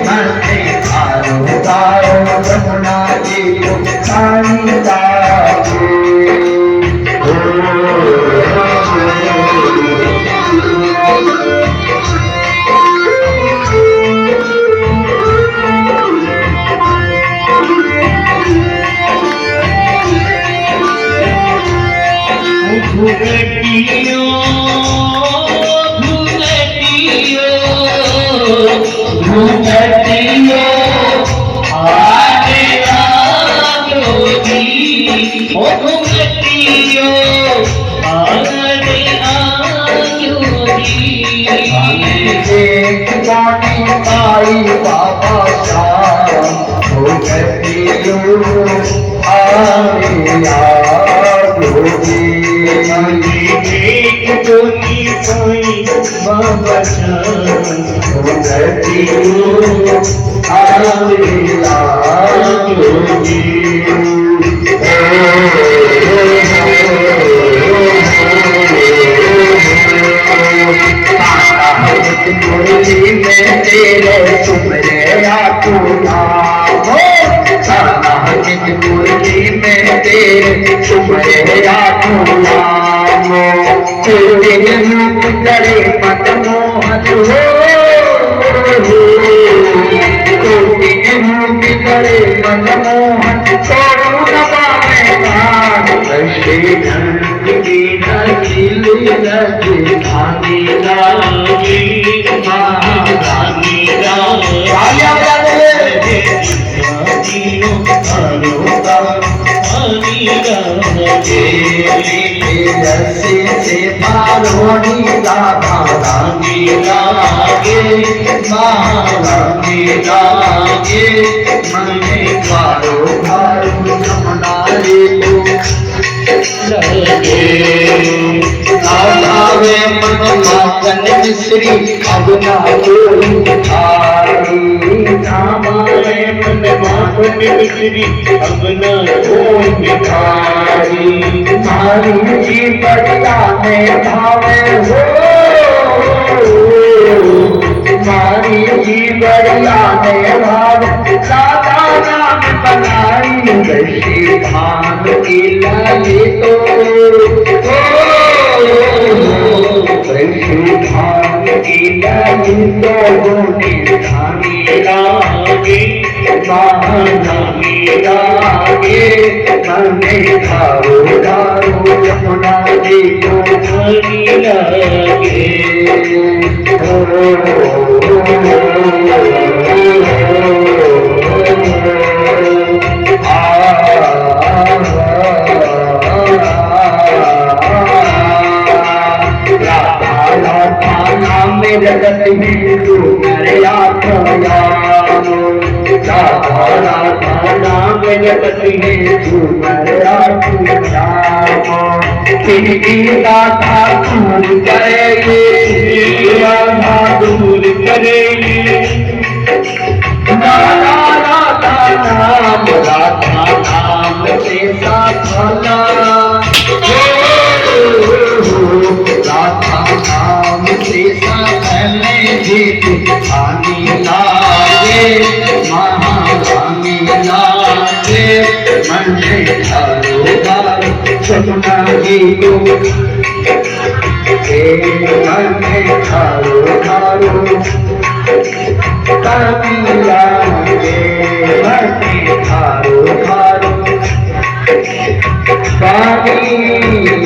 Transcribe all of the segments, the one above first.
मने थारो तारो जमुना जी पानी लागे घुघटियो घुघटियो घुघटियो आगे आयो जी ओ घुघटियो आगे आयो जी पानी आई बाबा शाम घुघटियो आगे आयो जी कोई कोई बाबा तेरे सुमरे मुरली में तेरे सुमरे करे मत मोहन हो करे मत मोहन श्री धनी धानी लागी महारानी से मारोनी राधा रानी लागे महारानी लागे मने कारो कारो जमुना रे लगे आवे मन मातन मिश्री अगना कोई थारी हमारे मन मातन मिश्री अगना कोई भिखारी मारी जी बढ़िया में भावे हो मारी जी बढ़िया में भावे दादा नाम बनाई दशी धान की लाई तो दशी धान की लाई तो धानी लागे महारानी लागे मने थारो थारो जमुना जी को धनी लागे जगत हिंदू मेरा राधा राधा नाम जगत हिंदू मेरा राधा दूर करेगी राधा दूर करेगी राधा राधा नाम राधा नाम से साधना राधा नाम से साधने जीत आनी लागे महारानी लागे मन थारो थारो जमुना जी को मन थारो थारो कभी लागे मन थारो थारो पानी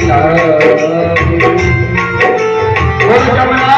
लागे जमुना